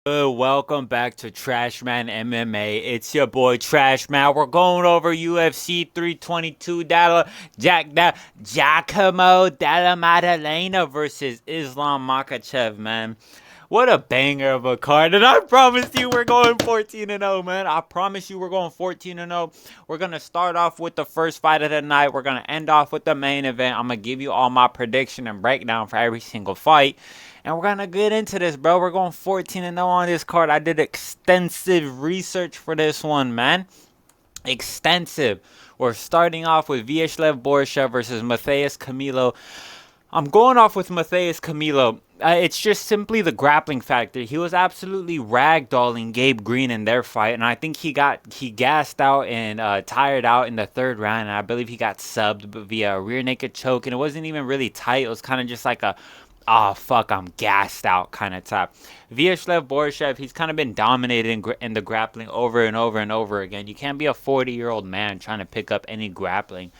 Welcome back to Trashman MMA. It's your boy Trashman. We're going over UFC 322 Giacomo Della Maddalena versus Islam Makhachev, man. What a banger of a card. And I promise you we're going 14-0, man. I promise you we're going 14-0. We're going to start off with the first fight of the night. We're going to end off with the main event. I'm going to give you all my prediction and breakdown for every single fight. And we're going to get into this, bro. We're going 14-0 on this card. I did extensive research for this one, man. Extensive. We're starting off with Vyacheslav Borshev versus Matthias Camilo. I'm going off with Matthias Camilo. It's just simply the grappling factor. He was absolutely ragdolling Gabe Green in their fight, and I think he gassed out and tired out in the third round, and I believe he got subbed via a rear naked choke, and it wasn't even really tight. It was kind of just like a, oh fuck, I'm gassed out kind of type. Vyacheslav Borshev, he's kind of been dominated in the grappling over and over and over again. You can't be a 40-year-old man trying to pick up any grappling.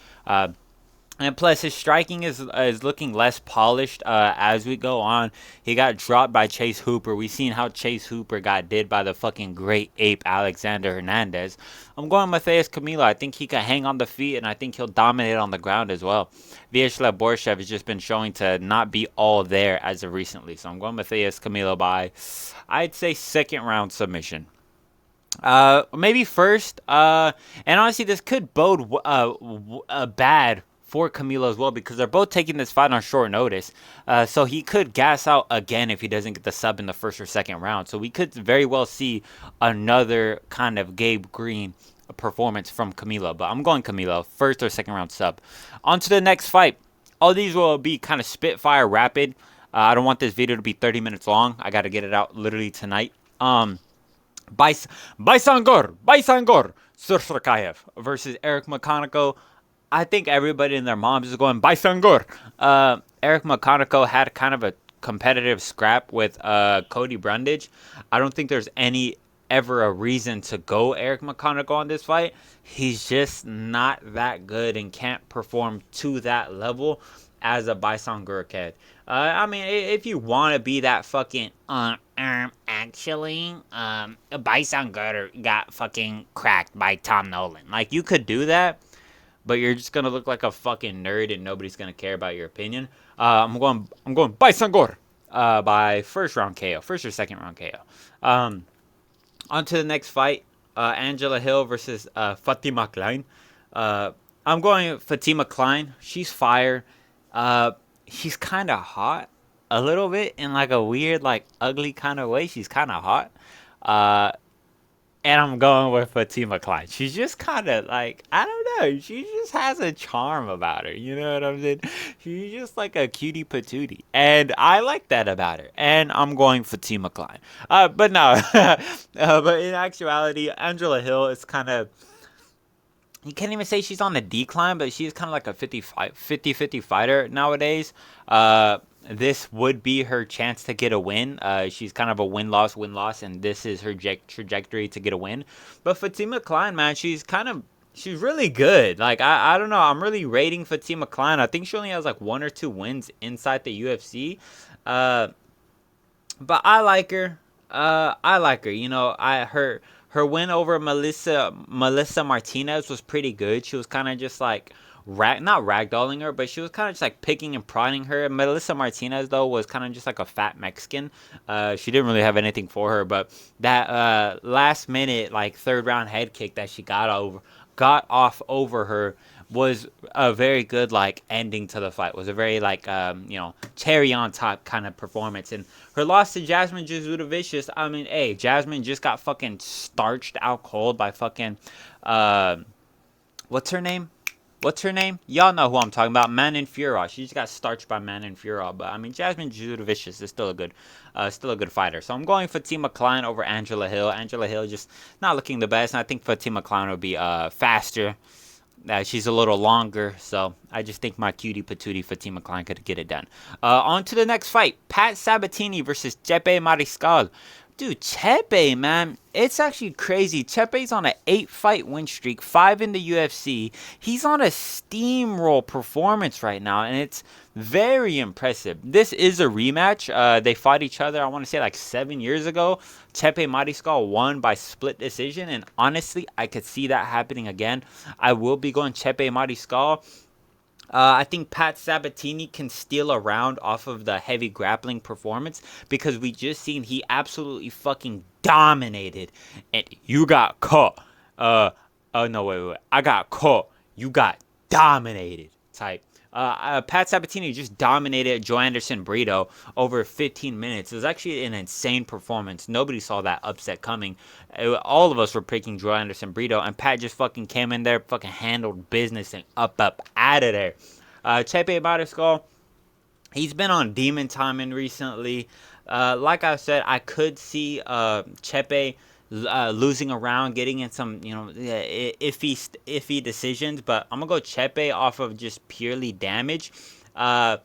And plus, his striking is looking less polished as we go on. He got dropped by Chase Hooper. We've seen how Chase Hooper got did by the fucking great ape Alexander Hernandez. I'm going Matthias Camilo. I think he can hang on the feet, and I think he'll dominate on the ground as well. Vyacheslav Borshev has just been showing to not be all there as of recently. So I'm going Matthias Camilo by, I'd say, second round submission. Maybe first. And honestly, this could bode bad for Camilo as well, because they're both taking this fight on short notice. So he could gas out again if he doesn't get the sub in the first or second round. So we could very well see another kind of Gabe Green performance from Camilo. But I'm going Camilo, first or second round sub. On to the next fight. All these will be kind of spitfire rapid. I don't want this video to be 30 minutes long. I got to get it out literally tonight. Baisangor Sursurkayev versus Eric McConaughey. I think everybody and their moms is going Baisangor. Eric McConaughey had kind of a competitive scrap with Cody Brundage. I don't think there's ever a reason to go Eric McConaughey on this fight. He's just not that good and can't perform to that level as a Baisangor kid. I mean, if you want to be that fucking actually, Baisangor got fucking cracked by Tom Nolan. Like, you could do that, but you're just gonna look like a fucking nerd and nobody's gonna care about your opinion. I'm going Baisangor by first round KO, first or second round KO. On to the next fight, Angela Hill versus Fatima Klein. I'm going Fatima Klein. She's fire. She's kind of hot a little bit in like a weird, like ugly kind of way. She's kind of hot. And I'm going with Fatima Klein. She's just kind of like, I don't know. She just has a charm about her. You know what I'm saying? She's just like a cutie patootie. And I like that about her. And I'm going Fatima Klein. But no. But in actuality, Angela Hill is kind of, you can't even say she's on the decline, but she's kind of like a 50-50 fighter nowadays. This would be her chance to get a win. She's kind of a win-loss, and this is her trajectory to get a win. But Fatima Klein, man, she's really good. Like, I don't know. I'm really rating Fatima Klein. I think she only has like 1 or 2 wins inside the UFC. But I like her. You know, her win over Melissa Martinez was pretty good. She was kind of just like not ragdolling her, but she was kind of just like picking and prodding her. Melissa Martinez, though, was kind of just like a fat Mexican. She didn't really have anything for her, but that last minute, like, third round head kick that she got off over her was a very good, like, ending to the fight. It was a very, like, you know, cherry on top kind of performance. And her loss to Jasmine Jasudavicius, I mean, hey, Jasmine just got fucking starched out cold by fucking, what's her name? Y'all know who I'm talking about. Manon Fiorot. She just got starched by Manon Fiorot. But I mean, Jasmine Jasudavicius is still a good fighter. So I'm going Fatima Klein over Angela Hill. Angela Hill just not looking the best. And I think Fatima Klein will be faster. She's a little longer. So I just think my cutie patootie Fatima Klein could get it done. On to the next fight. Pat Sabatini versus Jeppe Mariscal. Dude, Chepe, man, it's actually crazy. Chepe's on an 8-fight win streak, 5 in the UFC. He's on a steamroll performance right now, and it's very impressive. This is a rematch. They fought each other, I want to say, like 7 years ago. Chepe Mariscal won by split decision, and honestly, I could see that happening again. I will be going Chepe Mariscal. I think Pat Sabatini can steal a round off of the heavy grappling performance because we just seen he absolutely fucking dominated, and you got caught. Oh no, wait, I got caught. You got dominated. Type. Pat Sabatini just dominated Joanderson Brito over 15 minutes. It was actually an insane performance. Nobody saw that upset coming. All of us were picking Joanderson Brito, and Pat just fucking came in there, fucking handled business, and up out of there. Chepe Mariscal, he's been on demon timing recently. Like I said, I could see Chepe losing around, getting in some, iffy decisions, but I'm gonna go Chepe off of just purely damage. I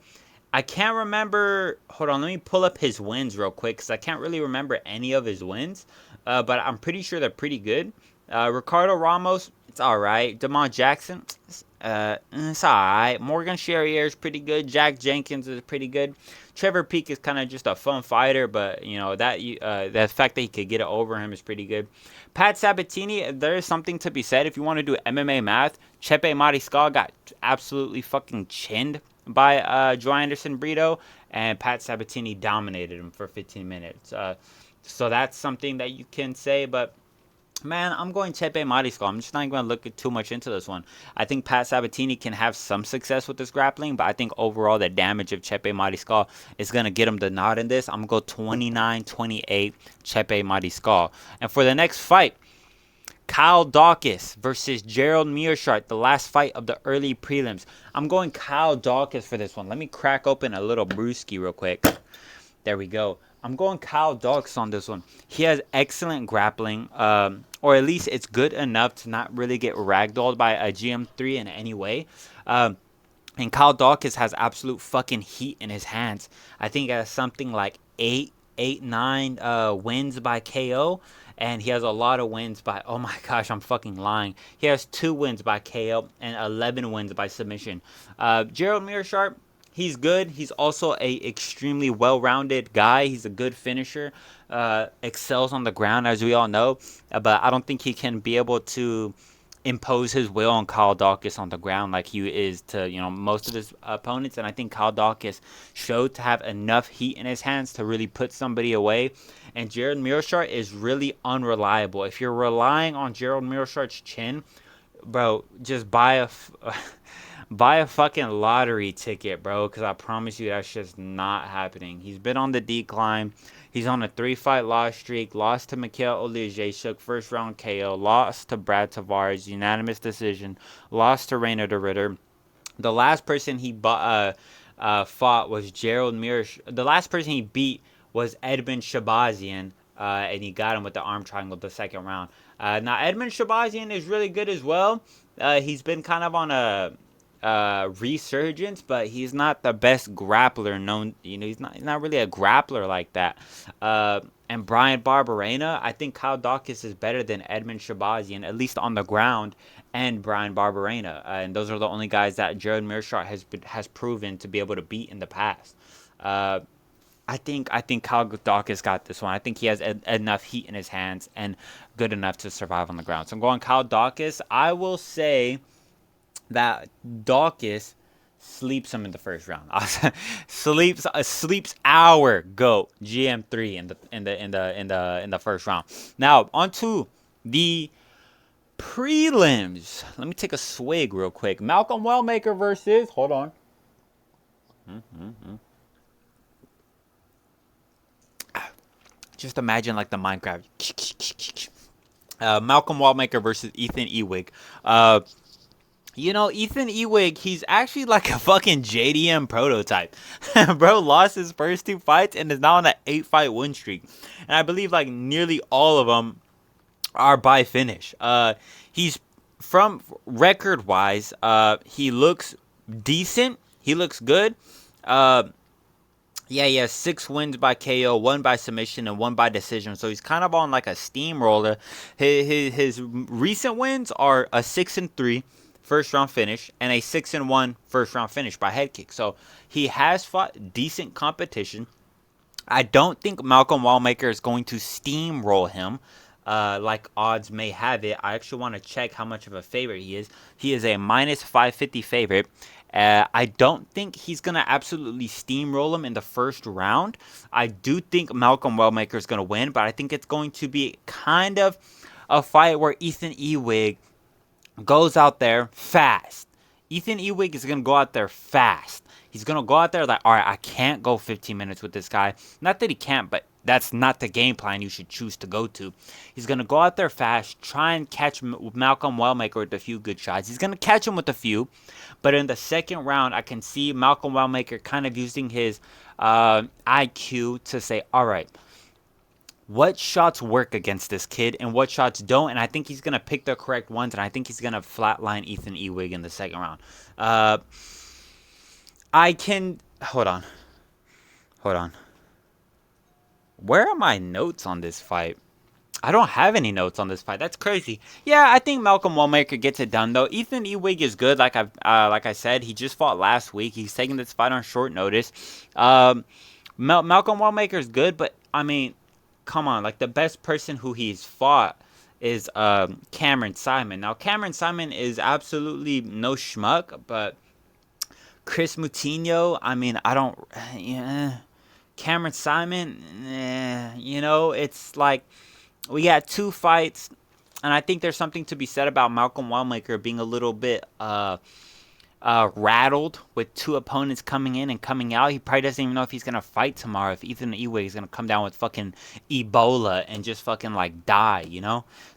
can't remember. Hold on, let me pull up his wins real quick because I can't really remember any of his wins, but I'm pretty sure they're pretty good. Ricardo Ramos, it's all right. Damon Jackson, it's all right. Morgan Charrier is pretty good. Jack Jenkins is pretty good. Trevor Peake is kind of just a fun fighter, but the fact that he could get it over him is pretty good. Pat Sabatini, there is something to be said. If you want to do MMA math, Chepe Mariscal got absolutely fucking chinned by Joanderson Brito, and Pat Sabatini dominated him for 15 minutes. So that's something that you can say, but man, I'm going Chepe Mariscal. I'm just not going to look too much into this one. I think Pat Sabatini can have some success with this grappling, but I think overall the damage of Chepe Mariscal is going to get him the nod in this. I'm going to go 29-28 Chepe Mariscal. And for the next fight, Kyle Dawkins versus Gerald Meerschaert, the last fight of the early prelims. I'm going Kyle Dawkins for this one. Let me crack open a little brewski real quick. There we go. I'm going Kyle Dawkins on this one. He has excellent grappling, or at least it's good enough to not really get ragdolled by a GM3 in any way. And Kyle Dawkins has absolute fucking heat in his hands. I think he has something like 9 wins by KO. And he has a lot of wins by, oh my gosh, I'm fucking lying. He has 2 wins by KO and 11 wins by submission. Gerald Meerschaert, he's good. He's also a extremely well-rounded guy. He's a good finisher. Excels on the ground, as we all know. But I don't think he can be able to impose his will on Kyle Dawkins on the ground like he is to, most of his opponents. And I think Kyle Dawkins showed to have enough heat in his hands to really put somebody away. And Gerald Meerschaert is really unreliable. If you're relying on Gerald Meerschaert's chin, bro, just buy a fucking lottery ticket, bro, because I promise you that's just not happening. He's been on the decline. He's on a 3-fight loss streak. Lost to Mikhail Oleksiejczuk, first round KO. Lost to Brad Tavares, unanimous decision. Lost to Reiner de Ritter. The last person he fought was Gerald Meerschaert. The last person he beat was Edmund Shabazian, and he got him with the arm triangle the second round. Now, Edmund Shabazian is really good as well. He's been kind of on a resurgence, but he's not the best grappler known. He's not really a grappler like that. And Brian Barberena, I think Kyle Dawkins is better than Edmund Shabazian, at least on the ground, and Brian Barberena. And those are the only guys that Gerald Meerschaert has proven to be able to beat in the past. I think Kyle Dawkins got this one. I think he has enough heat in his hands and good enough to survive on the ground. So I'm going Kyle Dawkins. I will say that Dawkins sleeps him in the first round. sleeps our GOAT GM3 in the first round. Now onto the prelims. Let me take a swig real quick. Malcolm Wellmaker versus. Hold on. Just imagine like the Minecraft. Malcolm Wellmaker versus Ethan Ewig. Ethan Ewig, he's actually like a fucking JDM prototype. Bro lost his first 2 fights and is now on an 8-fight win streak. And I believe like nearly all of them are by finish. He's from record-wise, he looks decent. He looks good. Yeah, he has 6 wins by KO, one by submission, and one by decision. So he's kind of on like a steamroller. His recent wins are a 6-3 first round finish and a 6-1 first round finish by head kick. So he has fought decent competition. I don't think Malcolm Wallmaker is going to steamroll him. Like odds may have it. I actually want to check how much of a favorite he is. He is a minus 550 favorite. I don't think he's going to absolutely steamroll him in the first round. I do think Malcolm Wellmaker is going to win, but I think it's going to be kind of a fight where Ethan Ewig goes out there fast. Ethan Ewig is going to go out there fast. He's going to go out there like, all right, I can't go 15 minutes with this guy. Not that he can't, but that's not the game plan you should choose to go to. He's going to go out there fast, try and catch Malcolm Wellmaker with a few good shots. He's going to catch him with a few, but in the second round, I can see Malcolm Wellmaker kind of using his IQ to say, all right, what shots work against this kid and what shots don't, and I think he's gonna pick the correct ones, and I think he's gonna flatline Ethan Ewig in the second round. Uh, I can hold on. Where are my notes on this fight? I don't have any notes on this fight. That's crazy. Yeah, I think Malcolm Wallmaker gets it done though. Ethan Ewig is good, like I said. He just fought last week. He's taking this fight on short notice. Malcolm Wallmaker is good, but I mean, come on, like the best person who he's fought is Cameron Simon. Now Cameron Simon is absolutely no schmuck, but Chris Moutinho, I mean, I don't. Yeah, Cameron Simon, it's like we got 2 fights, and I think there's something to be said about Malcolm Wallmaker being a little bit rattled with 2 opponents coming in and coming out. He probably doesn't even know if he's gonna fight tomorrow. If Ethan Ewig is gonna come down with fucking Ebola and just fucking like die,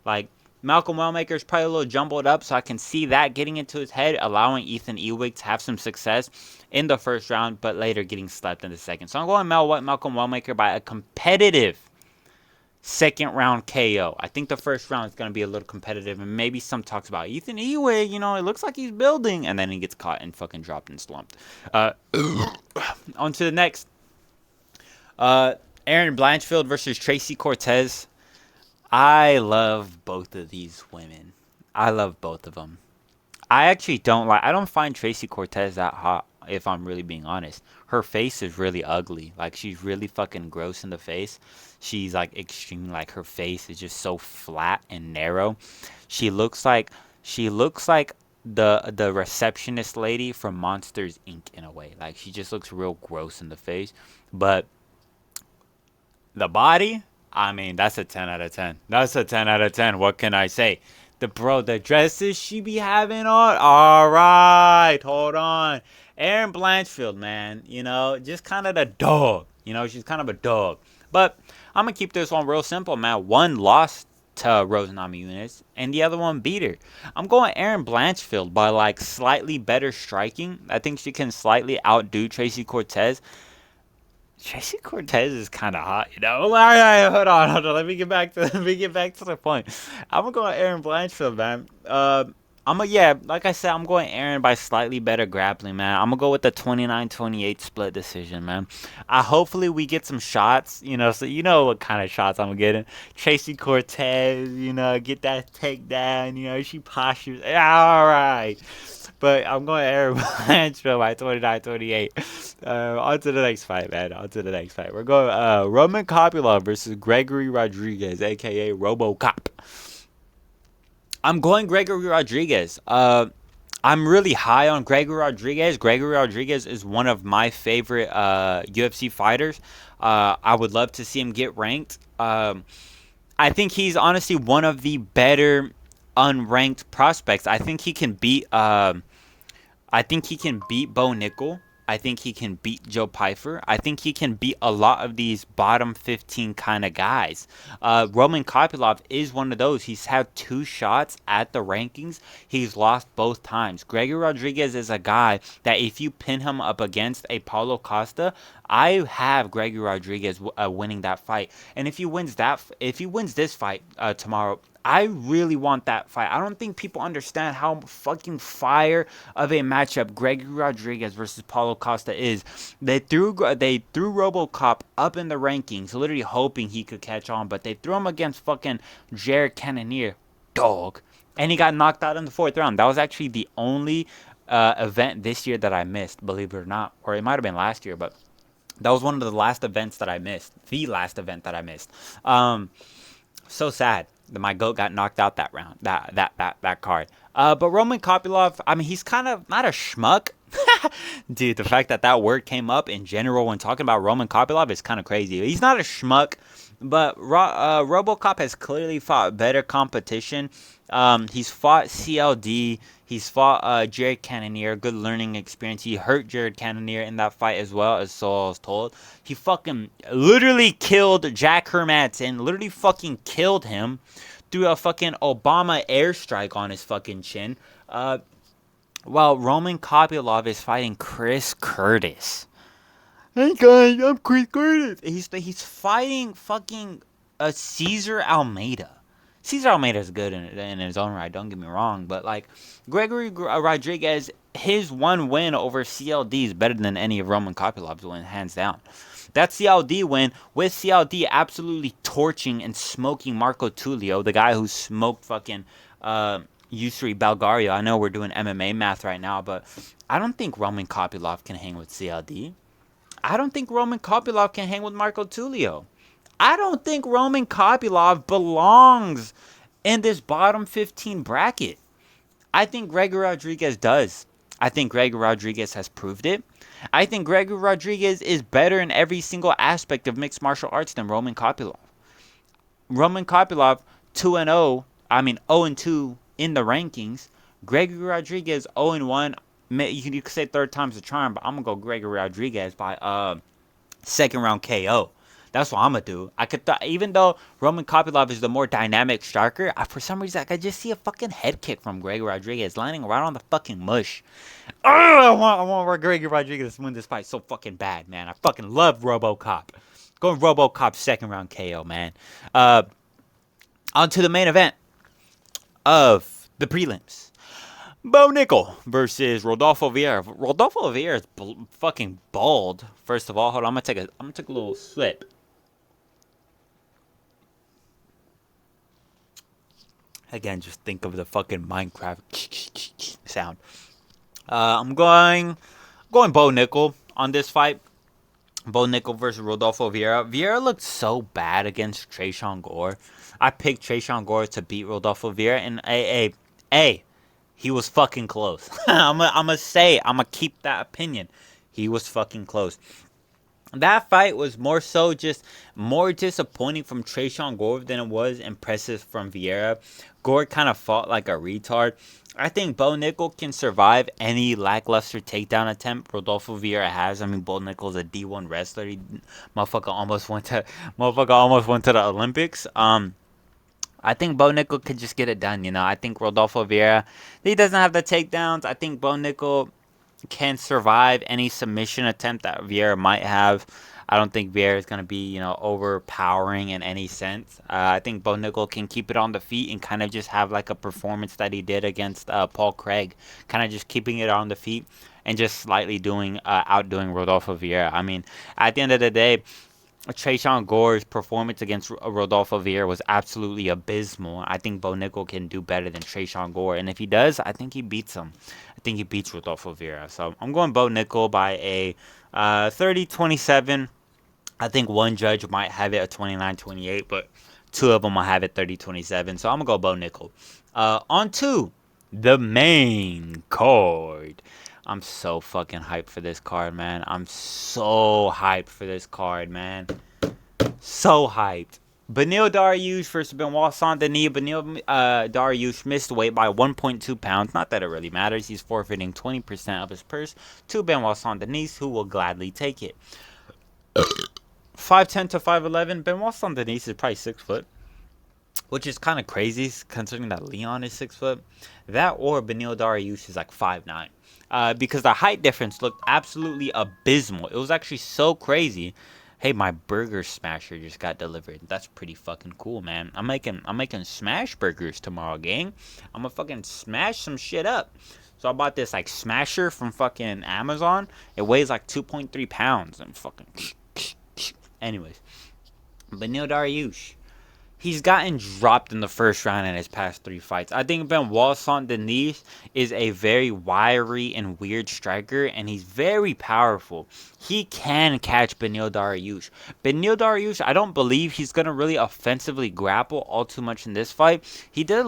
like. Malcolm Wellmaker is probably a little jumbled up, so I can see that getting into his head, allowing Ethan Ewig to have some success in the first round, but later getting slapped in the second. So I'm going Malcolm Wellmaker by a competitive second round KO. I think the first round is going to be a little competitive, and maybe some talks about Ethan Ewig, it looks like he's building, and then he gets caught and fucking dropped and slumped. On to the next. Aaron Blanchfield versus Tracy Cortez. I love both of these women. I love both of them. I don't find Tracy Cortez that hot, if I'm really being honest. Her face is really ugly. Like, she's really fucking gross in the face. She's, like, extreme. Like, her face is just so flat and narrow. She looks like the receptionist lady from Monsters Inc. in a way. Like, she just looks real gross in the face. But the body, I mean, that's a 10 out of 10. That's a 10 out of 10. What can I say? The dresses she be having on. All right, hold on. Aaron Blanchfield, man, just kind of the dog. She's kind of a dog. But I'm going to keep this one real simple, man. One lost to Rose Namajunas, and the other one beat her. I'm going Aaron Blanchfield by, like, slightly better striking. I think she can slightly outdo Tracy Cortez. Tracy Cortez is kind of hot, All right, hold on. Let me get back to the point. I'm gonna go with Aaron Blanchfield, man. Like I said, I'm going Aaron by slightly better grappling, man. I'm gonna go with the 29-28 split decision, man. Hopefully we get some shots, so you know what kind of shots I'm getting. Tracy Cortez, get that takedown, she postures. All right. But I'm going Aaron Blanchfield by 29-28. On to the next fight, man. On to the next fight. We're going Roman Kopylov versus Gregory Rodriguez, a.k.a. RoboCop. I'm going Gregory Rodriguez. I'm really high on Gregory Rodriguez. Gregory Rodriguez is one of my favorite UFC fighters. I would love to see him get ranked. I think he's honestly one of the better unranked prospects. I think he can beat Bo Nickel. I think he can beat Joe Pyfer. I think he can beat a lot of these bottom 15 kind of guys. Roman Kopylov is one of those. He's had 2 shots at the rankings. He's lost both times. Gregory Rodriguez is a guy that if you pin him up against a Paulo Costa, I have Gregory Rodriguez winning that fight. And if he wins this fight tomorrow, I really want that fight. I don't think people understand how fucking fire of a matchup Gregory Rodriguez versus Paulo Costa is. They threw RoboCop up in the rankings, literally hoping he could catch on, but they threw him against fucking Jared Cannonier, dog, and he got knocked out in the 4th round. That was actually the only event this year that I missed, believe it or not, or it might have been last year, but that was one of the last events that I missed. The last event that I missed. So sad that my goat got knocked out that round, that card. But Roman Kopylov, I mean, he's kind of not a schmuck. Dude, the fact that that word came up in general when talking about Roman Kopylov is kind of crazy. He's not a schmuck, but RoboCop has clearly fought better competition. He's fought CLD. He's fought Jared Cannonier. Good learning experience. He hurt Jared Cannonier in that fight as well, as so I was told. He fucking literally killed Jack Hermansson. Literally fucking killed him through a fucking Obama airstrike on his fucking chin. While Roman Kopylov is fighting Chris Curtis. Hey guys, I'm Chris Curtis. He's fighting fucking Cesar Almeida. Cesar Almeida is good in his own right, don't get me wrong, but like Gregory Rodriguez, his one win over CLD is better than any of Roman Kopylov's win, hands down. That CLD win, with CLD absolutely torching and smoking Marco Tulio, the guy who smoked fucking Yusri Belgario. I know we're doing MMA math right now, but I don't think Roman Kopylov can hang with CLD. I don't think Roman Kopylov can hang with Marco Tulio. I don't think Roman Kopylov belongs in this bottom 15 bracket. I think Gregory Rodriguez does. I think Gregory Rodriguez has proved it. I think Gregory Rodriguez is better in every single aspect of mixed martial arts than Roman Kopylov. Roman Kopylov 2-0, I mean 0-2 in the rankings. Gregory Rodriguez 0-1. You could say third time's the charm, but I'm gonna go Gregory Rodriguez by second round KO. That's what I'm gonna do. Even though Roman Kopylov is the more dynamic striker, for some reason I just see a fucking head kick from Gregory Rodriguez landing right on the fucking mush. I want Gregory Rodriguez to win this fight so fucking bad, man. I fucking love RoboCop. Going RoboCop second round KO, man. On to the main event of the prelims. Bo Nickel versus Rodolfo Vieira. Rodolfo Vieira is fucking bald. First of all, hold on, I'm gonna take a little sip. Again, just think of the fucking Minecraft sound. I'm going Bo Nickel on this fight. Bo Nickel versus Rodolfo Vieira. Vieira looked so bad against Tresean Gore. I picked Tresean Gore to beat Rodolfo Vieira, and he was fucking close. I'm gonna keep that opinion. He was fucking close. That fight was more so just more disappointing from Tresean Gore than it was impressive from Vieira. Gore kind of fought like a retard. I think Bo Nickel can survive any lackluster takedown attempt Rodolfo Vieira has. I mean, Bo Nickel's a D1 wrestler. Motherfucker almost went to the Olympics. I think Bo Nickel could just get it done, you know. I think Rodolfo Vieira, he doesn't have the takedowns. I think Bo Nickel can survive any submission attempt that Vieira might have. I don't think Vieira is going to be, overpowering in any sense. I think Bo Nickel can keep it on the feet and kind of just have like a performance that he did against Paul Craig. Kind of just keeping it on the feet and just slightly outdoing Rodolfo Vieira. I mean, at the end of the day, Tresean Gore's performance against Rodolfo Vieira was absolutely abysmal. I think Bo Nickel can do better than Tresean Gore. And if he does, I think he beats him. I think he beats Rodolfo Vieira. So I'm going Bo Nickel by a 30-27. I think one judge might have it at 29-28, but two of them will have it 30-27. So I'm going to go Bo Nickel. On to the main card. I'm so fucking hyped for this card, man. I'm so hyped for this card, man. So hyped. Beneil Dariush versus Benoit Saint-Denis. Beneil Dariush missed weight by 1.2 pounds. Not that it really matters. He's forfeiting 20% of his purse to Benoit Saint-Denis, who will gladly take it. 5'10 to 5'11. Benoit Saint-Denis is probably 6 foot, which is kind of crazy considering that Leon is 6 foot. That or Beneil Dariush is like 5'9". Because the height difference looked absolutely abysmal. It was actually so crazy Hey, my burger smasher just got delivered. That's pretty fucking cool, man. I'm making smash burgers tomorrow, gang. I'm gonna fucking smash some shit up. So I bought this like smasher from fucking Amazon. It weighs like 2.3 pounds and fucking. Anyways, Benil Dariush. He's gotten dropped in the first round in his past 3 fights. I think Benoit Saint Denis is a very wiry and weird striker, and he's very powerful. He can catch Benil Dariush. Benil Dariush, I don't believe he's gonna really offensively grapple all too much in this fight. He did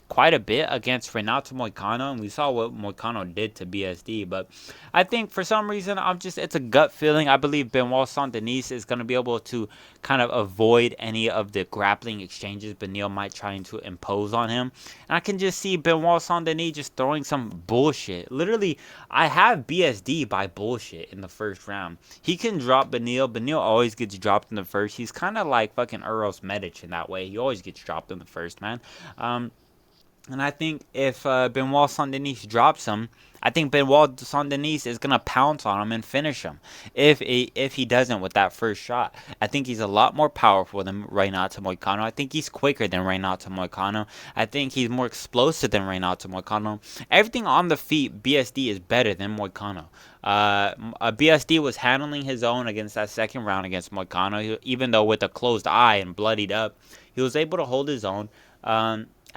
quite a bit against Renato Moicano, and we saw what Moicano did to BSD. But I think for some reason, it's a gut feeling. I believe Benoit Saint Denis is gonna be able to kind of avoid any of the grappling exchanges Benil might try to impose on him. And I can just see Benoit Saint Denis just throwing some bullshit. Literally, I have BSD by bullshit in the first round. He can drop Benil. Benil always gets dropped in the first. He's kind of like fucking Uros Medic in that way. He always gets dropped in the first, man. And I think if Benoit Saint Denis drops him, I think Benoit Saint Denis is gonna pounce on him and finish him. If he doesn't with that first shot, I think he's a lot more powerful than Renato Moicano. I think he's quicker than Renato Moicano. I think he's more explosive than Renato Moicano. Everything on the feet, BSD is better than Moicano. BSD was handling his own against that second round against Moicano, even though with a closed eye and bloodied up, he was able to hold his own.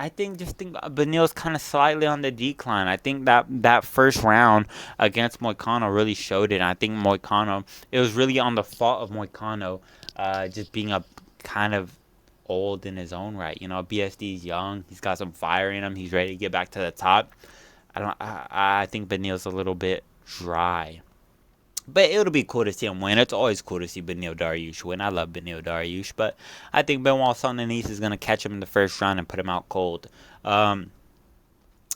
I think Benil's kind of slightly on the decline. I think that first round against Moicano really showed it. And I think it was really on the fault of Moicano, just being a kind of old in his own right. You know, BSD's young. He's got some fire in him. He's ready to get back to the top. I think Benil's a little bit dry. But it'll be cool to see him win. It's always cool to see Benil Dariush win. I love Benil Dariush. But I think Benoit Saint Denis is going to catch him in the first round and put him out cold. And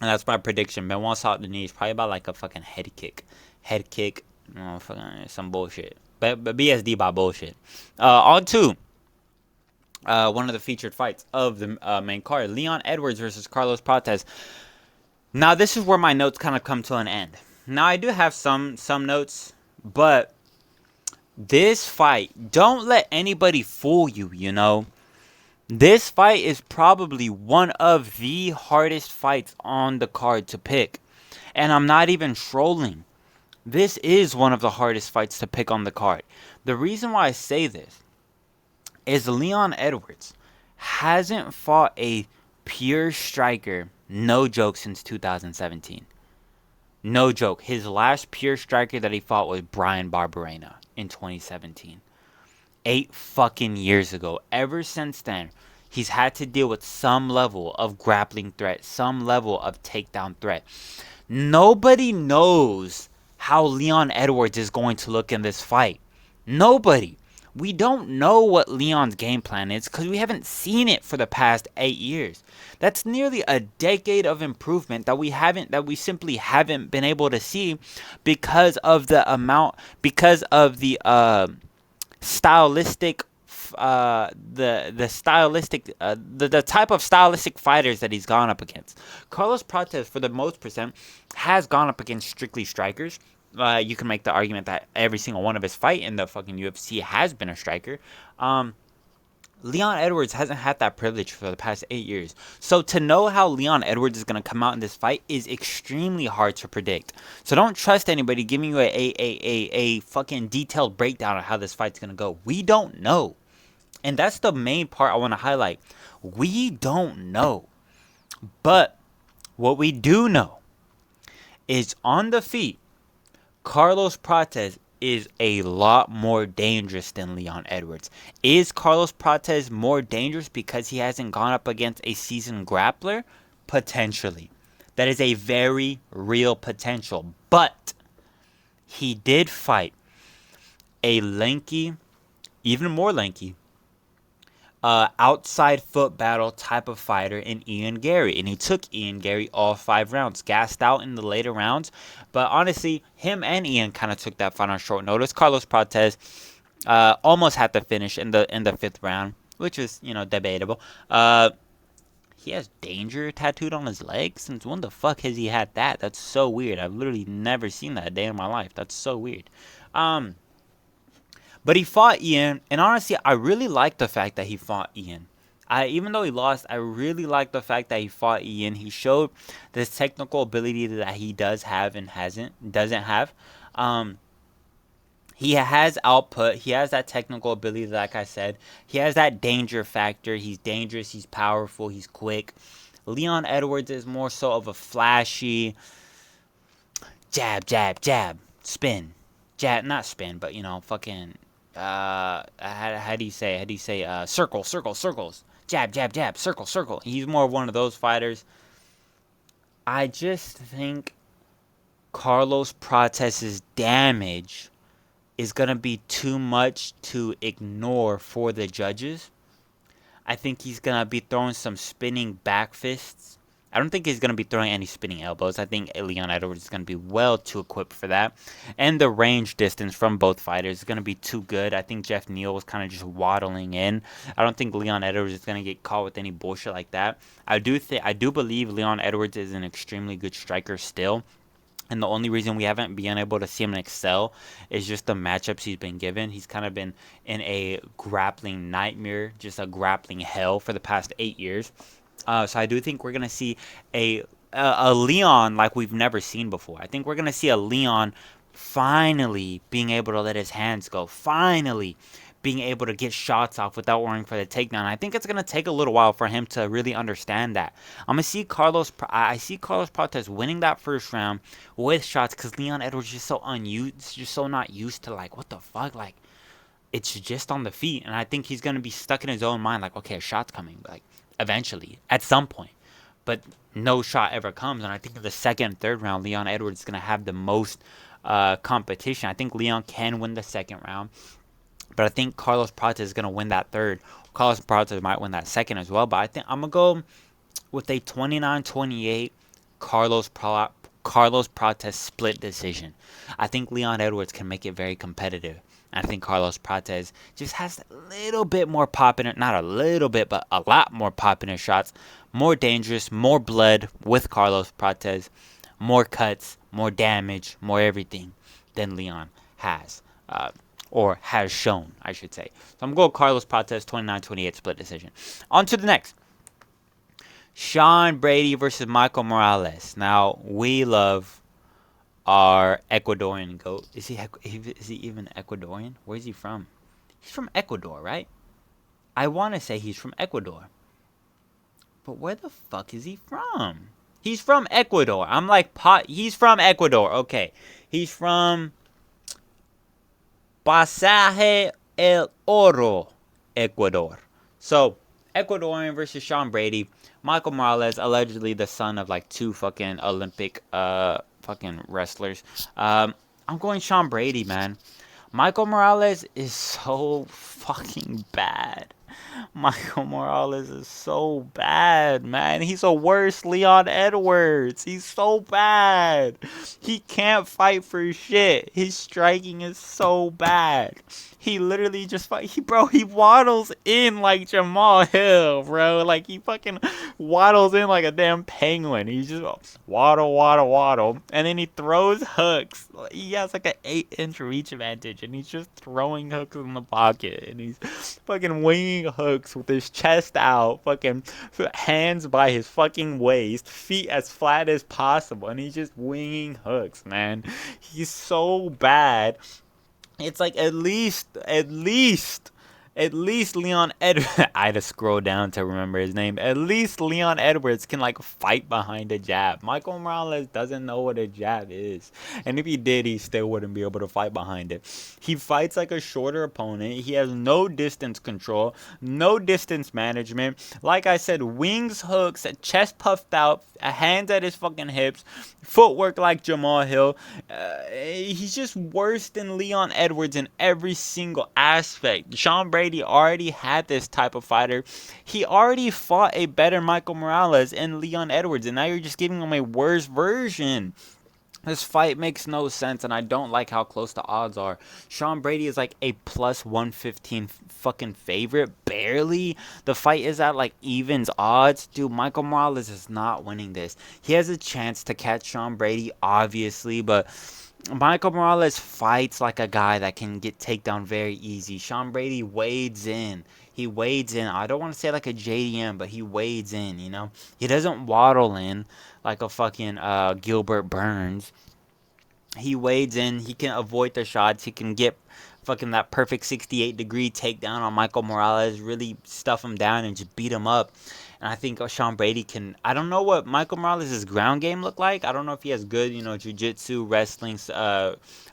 that's my prediction. Benoit Saint Denis probably about like a fucking head kick. Fucking some bullshit. But BSD by bullshit. On to one of the featured fights of the main card. Leon Edwards versus Carlos Prates. Now, this is where my notes kind of come to an end. Now, I do have some notes. But this fight, don't let anybody fool you, you know. This fight is probably one of the hardest fights on the card to pick. And I'm not even trolling. This is one of the hardest fights to pick on the card. The reason why I say this is Leon Edwards hasn't fought a pure striker, no joke, since 2017. No joke. His last pure striker that he fought was Brian Barberena in 2017. 8 fucking years ago. Ever since then, he's had to deal with some level of grappling threat, some level of takedown threat. Nobody knows how Leon Edwards is going to look in this fight. Nobody. We don't know what Leon's game plan is because we haven't seen it for the past 8 years. That's nearly a decade of improvement that we simply haven't been able to see because of the stylistic the type of stylistic fighters that he's gone up against. Carlos Prates, for the most percent, has gone up against strictly strikers. You can make the argument that every single one of his fight in the fucking UFC has been a striker. Leon Edwards hasn't had that privilege for the past 8 years. So to know how Leon Edwards is going to come out in this fight is extremely hard to predict. So don't trust anybody giving you a fucking detailed breakdown of how this fight's going to go. We don't know. And that's the main part I want to highlight. We don't know. But what we do know is on the feet, Carlos Prates is a lot more dangerous than Leon Edwards. Is Carlos Prates more dangerous because he hasn't gone up against a seasoned grappler? Potentially. That is a very real potential. But he did fight a lanky, even more lanky, outside foot battle type of fighter in Ian Gary. And he took Ian Gary all 5 rounds. Gassed out in the later rounds. But honestly, him and Ian kind of took that fight on short notice. Carlos Prates almost had to finish in the 5th round, which is, debatable. He has danger tattooed on his leg. Since when the fuck has he had that? That's so weird. I've literally never seen that a day in my life. That's so weird. But he fought Ian, and honestly, I really like the fact that he fought Ian. Even though he lost, I really like the fact that he fought Ian. He showed this technical ability that he does have and doesn't have. Um, he has output. He has that technical ability, like I said. He has that danger factor. He's dangerous. He's powerful. He's quick. Leon Edwards is more so of a flashy jab, jab, jab, spin, jab, not spin, but fucking. How do you say? Circle, circle, circles, jab, jab, jab, circle, circle. He's more of one of those fighters. I just think Carlos Protes's damage is going to be too much to ignore for the judges. I think he's going to be throwing some spinning back fists. I don't think he's going to be throwing any spinning elbows. I think Leon Edwards is going to be well too equipped for that. And the range distance from both fighters is going to be too good. I think Jeff Neal was kind of just waddling in. I don't think Leon Edwards is going to get caught with any bullshit like that. I do believe Leon Edwards is an extremely good striker still. And the only reason we haven't been able to see him excel is just the matchups he's been given. He's kind of been in a grappling nightmare, just a grappling hell for the past 8 years. So I do think we're going to see a Leon like we've never seen before. I think we're going to see a Leon finally being able to let his hands go. Finally being able to get shots off without worrying for the takedown. I think it's going to take a little while for him to really understand that. I see Carlos Protez winning that first round with shots because Leon Edwards is just so unused, just so not used to, like, what the fuck, like, it's just on the feet. And I think he's going to be stuck in his own mind, like, okay, a shot's coming, like, eventually, at some point. But no shot ever comes. And I think in the second, third round, Leon Edwards is going to have the most competition. I think Leon can win the second round. But I think Carlos Prata is going to win that third. Carlos Prata might win that second as well. But I think I'm going to go with a 29-28 Carlos Prata split decision. I think Leon Edwards can make it very competitive. I think Carlos Prates just has a little bit more pop in it. Not a little bit, but a lot more pop in his shots. More dangerous, more blood with Carlos Prates. More cuts, more damage, more everything than Leon has. Or has shown, I should say. So I'm going to go Carlos Prates, 29-28 split decision. On to the next. Sean Brady versus Michael Morales. Now, we love our Ecuadorian GOAT. Is he even Ecuadorian? Where is he from? He's from Ecuador, right? I want to say he's from Ecuador. But where the fuck is he from? He's from Ecuador. I'm like, he's from Ecuador. Okay. He's from Pasaje El Oro, Ecuador. So, Ecuadorian versus Sean Brady. Michael Morales, allegedly the son of like 2 fucking Olympic fucking wrestlers. I'm going Sean Brady, man. Michael Morales is so fucking bad. Michael Morales is so bad, man. He's a worse Leon Edwards. He's so bad. He can't fight for shit. His striking is so bad. He literally just he waddles in like Jamal Hill, bro. Like, he fucking waddles in like a damn penguin. He just waddle, waddle, waddle. And then he throws hooks. He has like an 8-inch reach advantage. And he's just throwing hooks in the pocket. And he's fucking winging hooks with his chest out. Fucking hands by his fucking waist. Feet as flat as possible. And he's just winging hooks, man. He's so bad. It's like at least Leon Edwards. I had to scroll down to remember his name. At least Leon Edwards can like fight behind a jab. Michael Morales doesn't know what a jab is. And if he did, he still wouldn't be able to fight behind it. He fights like a shorter opponent. He has no distance control, no distance management. Like I said, wings, hooks, chest puffed out, hands at his fucking hips, footwork like Jamal Hill. He's just worse than Leon Edwards in every single aspect. Sean Brady already had this type of fighter. He already fought a better Michael Morales and Leon Edwards, and now you're just giving him a worse version. This fight makes no sense, and I don't like how close the odds are. Sean Brady is like a plus 115 fucking favorite, barely. The fight is at like evens odds. Dude, Michael Morales is not winning this. He has a chance to catch Sean Brady, obviously, but Michael Morales fights like a guy that can get takedown very easy. Sean Brady wades in. He wades in. I don't want to say like a JDM, but he wades in, you know? He doesn't waddle in like a fucking Gilbert Burns. He wades in. He can avoid the shots. He can get fucking that perfect 68-degree takedown on Michael Morales, really stuff him down and just beat him up. And I think Sean Brady can. I don't know what Michael Morales' ground game look like. I don't know if he has good, jiu-jitsu, wrestling,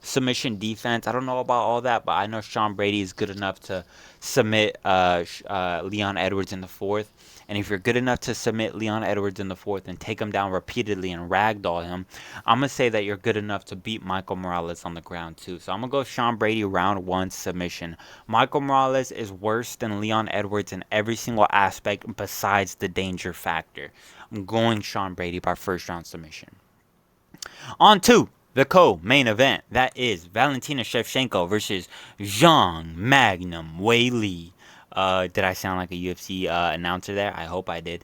submission defense. I don't know about all that, but I know Sean Brady is good enough to submit Leon Edwards in the fourth. And if you're good enough to submit Leon Edwards in the fourth and take him down repeatedly and ragdoll him, I'm going to say that you're good enough to beat Michael Morales on the ground too. So I'm going to go Sean Brady round one submission. Michael Morales is worse than Leon Edwards in every single aspect besides the danger factor. I'm going Sean Brady by first round submission. On to the co-main event. That is Valentina Shevchenko versus Zhang Magnum Wei Li. Did I sound like a UFC announcer there? I hope I did.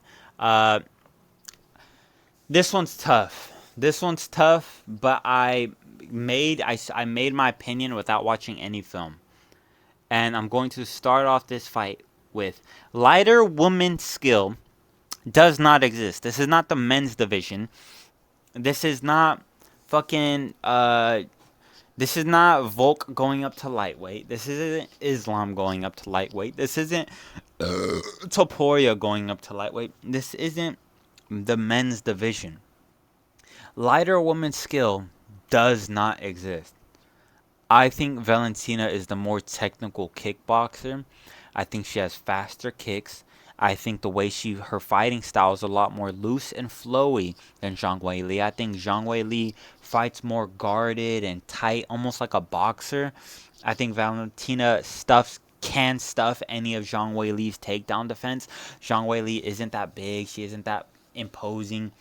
This one's tough. This one's tough, but I made my opinion without watching any film. And I'm going to start off this fight with lighter woman skill does not exist. This is not the men's division. This is not fucking this is not Volk going up to lightweight. This isn't Islam going up to lightweight. This isn't Topuria going up to lightweight. This isn't the men's division. Lighter woman skill does not exist. I think Valentina is the more technical kickboxer. I think she has faster kicks. I think the way her fighting style is a lot more loose and flowy than Zhang Weili. I think Zhang Weili fights more guarded and tight, almost like a boxer. I think Valentina can stuff any of Zhang Weili's takedown defense. Zhang Weili isn't that big. She isn't that imposing.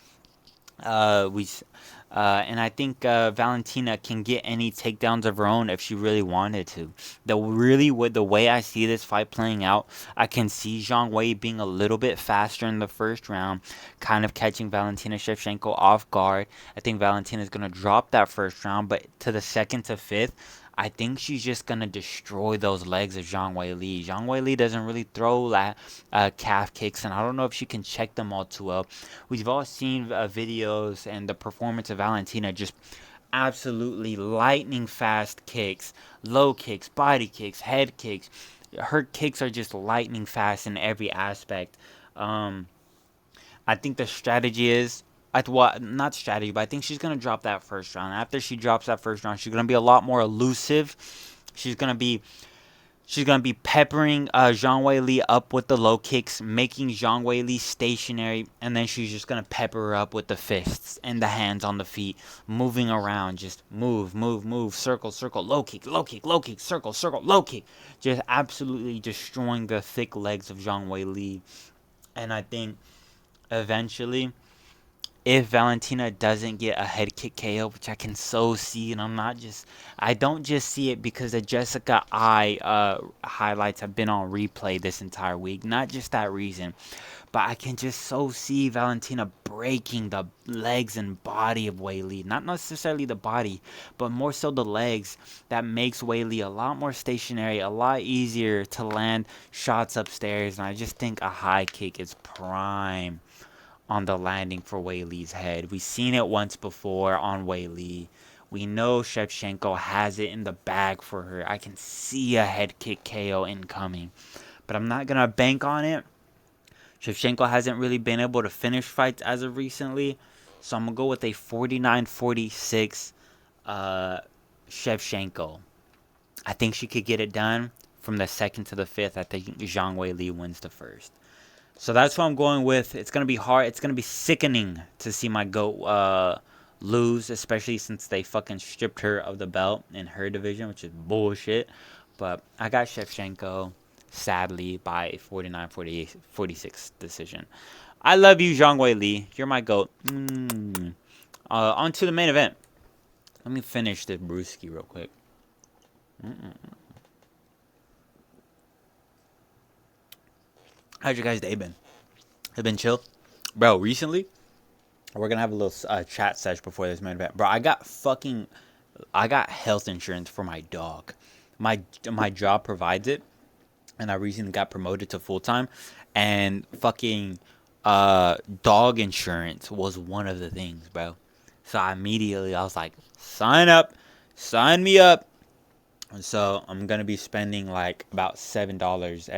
And I think Valentina can get any takedowns of her own if she really wanted to. With the way I see this fight playing out, I can see Zhang Wei being a little bit faster in the first round, kind of catching Valentina Shevchenko off guard. I think Valentina is going to drop that first round, but to the second to fifth, I think she's just going to destroy those legs of Zhang Weili. Zhang Weili doesn't really throw calf kicks, and I don't know if she can check them all too well. We've all seen videos and the performance of Valentina, just absolutely lightning fast kicks, low kicks, body kicks, head kicks. Her kicks are just lightning fast in every aspect. I think the strategy is, not strategy, but I think she's going to drop that first round. After she drops that first round, she's going to be a lot more elusive. She's going to be peppering Zhang Weili up with the low kicks, making Zhang Weili stationary, and then she's just going to pepper her up with the fists and the hands on the feet, moving around, just move, circle, low kick, circle, low kick, just absolutely destroying the thick legs of Zhang Weili. And I think eventually, if Valentina doesn't get a head kick KO, which I can so see, and I don't just see it because the Jessica I highlights have been on replay this entire week. Not just that reason, but I can just so see Valentina breaking the legs and body of Weili. Not necessarily the body, but more so the legs. That makes Weili a lot more stationary, a lot easier to land shots upstairs, and I just think a high kick is prime on the landing for Weili's head. We've seen it once before on Weili. We know Shevchenko has it in the bag for her. I can see a head kick KO incoming, but I'm not going to bank on it. Shevchenko hasn't really been able to finish fights as of recently, so I'm going to go with a 49-46 Shevchenko. I think she could get it done from the second to the fifth. I think Zhang Weili wins the first. So that's what I'm going with. It's going to be hard. It's going to be sickening to see my GOAT lose, especially since they fucking stripped her of the belt in her division, which is bullshit. But I got Shevchenko, sadly, by a 49-46 decision. I love you, Zhang Weili. You're my GOAT. On to the main event. Let me finish this brewski real quick. How's your guys' day been? It's been chill? Bro, recently, we're going to have a little chat sesh before this main event. Bro, I got fucking I got health insurance for my dog. My job provides it, and I recently got promoted to full time, and fucking dog insurance was one of the things, bro. So I was like, sign me up. And so I'm gonna be spending like about $7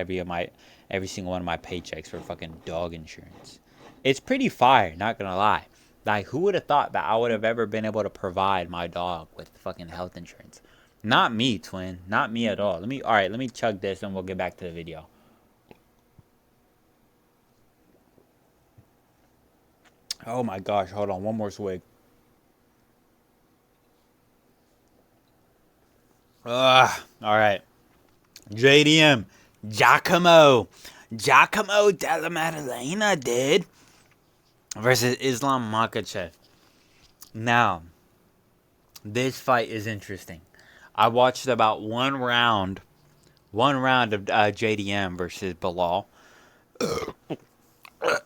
every single one of my paychecks for fucking dog insurance. It's pretty fire, not gonna lie. Like, who would have thought that I would have ever been able to provide my dog with fucking health insurance? Not me, twin. Not me at all. Let me chug this and we'll get back to the video. Oh my gosh, hold on, one more swig. All right. JDM, Giacomo della Maddalena, dude, versus Islam Makhachev. Now, this fight is interesting. I watched about one round of JDM versus Bilal,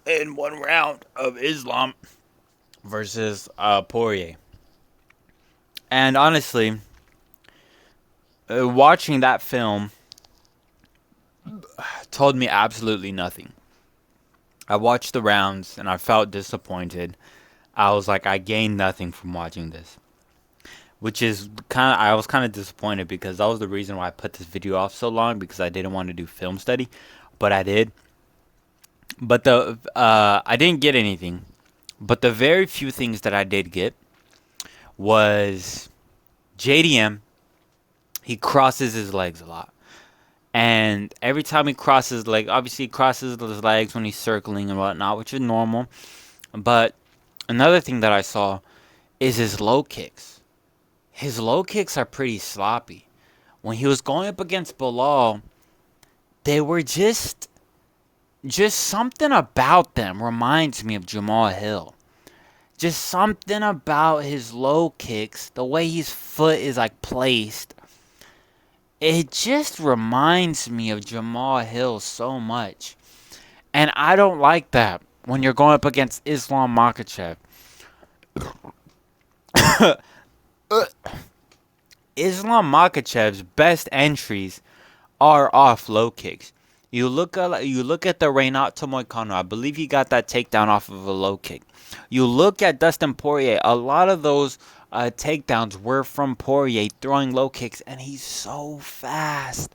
and one round of Islam versus Poirier. And honestly, watching that film told me absolutely nothing. I watched the rounds and I felt disappointed. I was like, I gained nothing from watching this. Which is I was kind of disappointed because that was the reason why I put this video off so long, because I didn't want to do film study. But I did. But I didn't get anything. But the very few things that I did get was JDM. He crosses his legs a lot. And every time he crosses legs, obviously he crosses his legs when he's circling and whatnot, which is normal. But another thing that I saw is his low kicks. His low kicks are pretty sloppy. When he was going up against Bilal, they were just something about them reminds me of Jamal Hill. Just something about his low kicks, the way his foot is like placed. It just reminds me of Jamal Hill so much. And I don't like that when you're going up against Islam Makhachev. Islam Makhachev's best entries are off low kicks. You look at the Renato Moicano. I believe he got that takedown off of a low kick. You look at Dustin Poirier. A lot of those takedowns were from Poirier throwing low kicks, and he's so fast.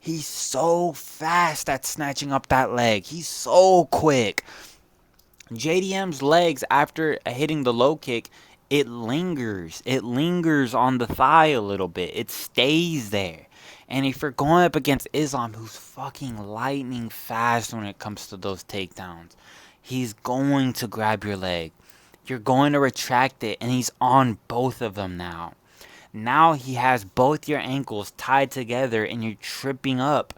He's so fast at snatching up that leg. He's so quick. JDM's legs, after hitting the low kick, it lingers. It lingers on the thigh a little bit. It stays there. And if you're going up against Islam, who's fucking lightning fast when it comes to those takedowns, he's going to grab your leg. You're going to retract it, and he's on both of them now. Now he has both your ankles tied together, and you're tripping up.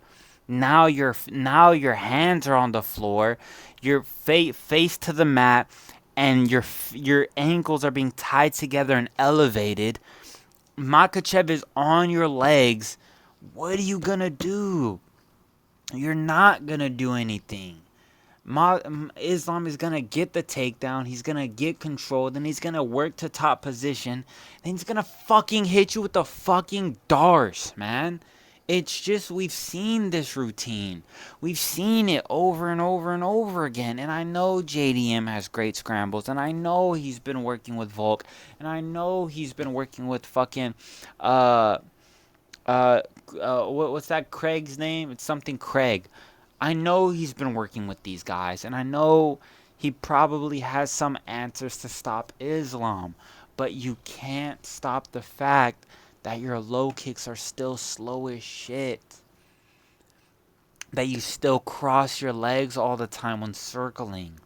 Now your hands are on the floor. Your face to the mat, and your ankles are being tied together and elevated. Makhachev is on your legs. What are you gonna do? You're not gonna do anything. Islam is gonna get the takedown. He's gonna get control. Then he's gonna work to top position. Then he's gonna fucking hit you with the fucking darts, man. It's just, we've seen this routine. We've seen it over and over and over again. And I know JDM has great scrambles. And I know he's been working with Volk. And I know he's been working with fucking, what's that Craig's name? It's something Craig. I know he's been working with these guys. And I know he probably has some answers to stop Islam. But you can't stop the fact that your low kicks are still slow as shit. That you still cross your legs all the time when circling.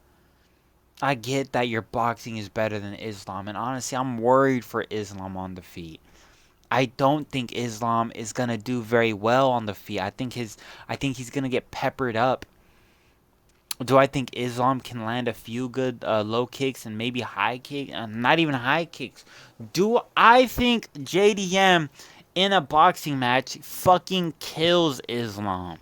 I get that your boxing is better than Islam, and honestly, I'm worried for Islam on the feet. I don't think Islam is gonna do very well on the feet. I think he's gonna get peppered up. Do I think Islam can land a few good low kicks and maybe high kick? Not even high kicks. Do I think JDM in a boxing match fucking kills Islam?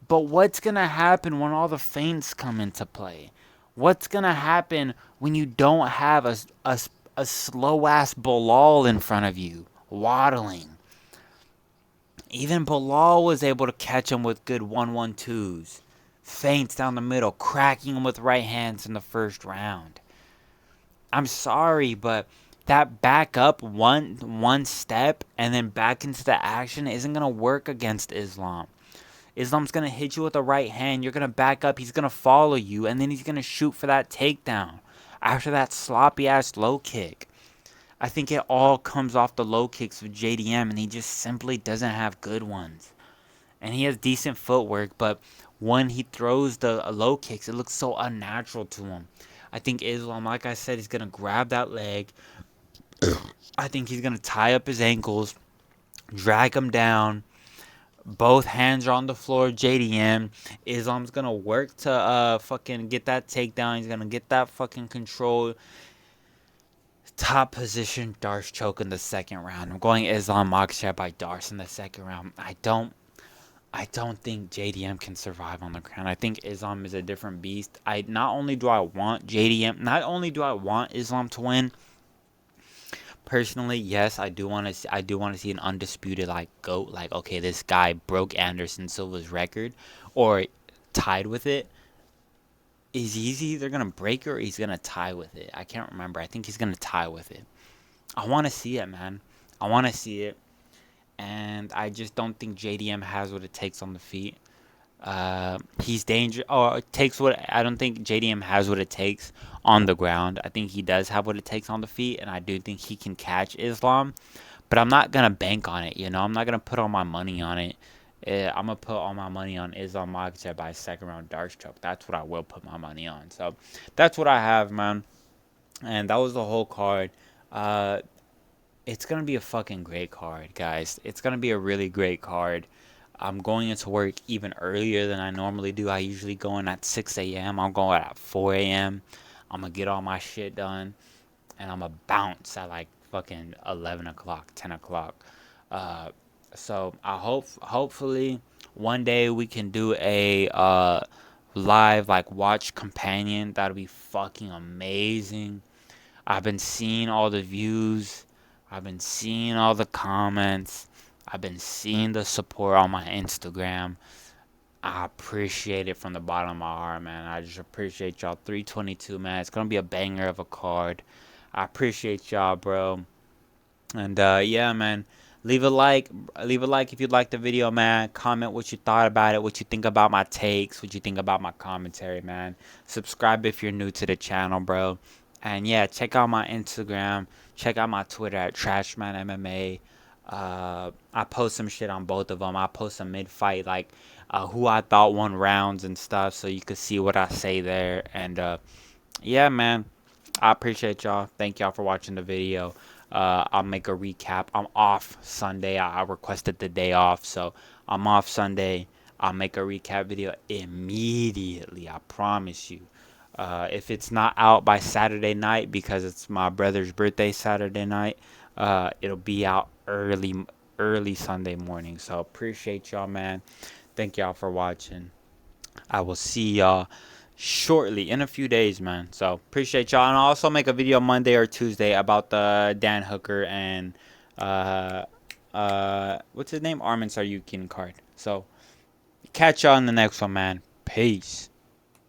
But what's going to happen when all the feints come into play? What's going to happen when you don't have a a slow ass Bilal in front of you, waddling. Even Bilal was able to catch him with good 1-1-2s. Feints down the middle, cracking him with right hands in the first round. I'm sorry, but that back up one step and then back into the action isn't gonna work against Islam. Islam's gonna hit you with the right hand. You're gonna back up. He's gonna follow you, and then he's gonna shoot for that takedown after that sloppy ass low kick. I think it all comes off the low kicks with JDM, and he just simply doesn't have good ones. And he has decent footwork, but when he throws the low kicks, it looks so unnatural to him. I think Islam, like I said, he's gonna grab that leg. I think he's gonna tie up his ankles, drag him down. Both hands are on the floor. JDM. Islam's gonna work to fucking get that takedown. He's gonna get that fucking control. Top position, Darce choke in the second round. I'm going Islam Makhachev by Darce in the second round. I don't think JDM can survive on the ground. I think Islam is a different beast. Not only do I want Islam to win. Personally, yes, I do want to see an undisputed like GOAT. Like, okay, this guy broke Anderson Silva's record or tied with it. He's either gonna break it or he's gonna tie with it. I can't remember. I think he's gonna tie with it. I want to see it, man. I want to see it, and I just don't think JDM has what it takes on the feet. He's dangerous. Or it takes what I don't think JDM has what it takes on the ground. I think he does have what it takes on the feet, and I do think he can catch Islam. But I'm not gonna bank on it. I'm not gonna put all my money on it. I'm gonna put all my money on Islam Makhachev by second round Darce choke. That's what I will put my money on. So that's what I have, man. And that was the whole card. It's gonna be a fucking great card, guys. It's gonna be a really great card. I'm going into work even earlier than I normally do. I usually go in at 6 a.m. I'm going at 4 a.m. I'm gonna get all my shit done, and I'm gonna bounce at like fucking 11 o'clock, 10 o'clock. So I hopefully one day we can do a live like watch companion. That'll be fucking amazing. I've been seeing all the views. I've been seeing all the comments. I've been seeing the support on my Instagram. I appreciate it from the bottom of my heart, man. I just appreciate y'all. 322, man. It's gonna be a banger of a card. I appreciate y'all, bro. And yeah, man. Leave a like. Leave a like if you liked the video, man. Comment what you thought about it, what you think about my takes, what you think about my commentary, man. Subscribe if you're new to the channel, bro. And yeah, check out my Instagram. Check out my Twitter at TrashmanMMA. I post some shit on both of them. I post some mid-fight, like who I thought won rounds and stuff, so you can see what I say there. And yeah, man, I appreciate y'all. Thank y'all for watching the video. I'll make a recap. I'm off Sunday. I requested the day off, so I'm off Sunday. I'll make a recap video immediately. I promise you. If it's not out by Saturday night, because it's my brother's birthday Saturday night, it'll be out early Sunday morning. So appreciate y'all, man. Thank y'all for watching. I will see y'all shortly in a few days, man. So appreciate y'all. And I'll also make a video Monday or Tuesday about the Dan Hooker and what's his name, Arman Saryukin card. So catch y'all in the next one, man. Peace.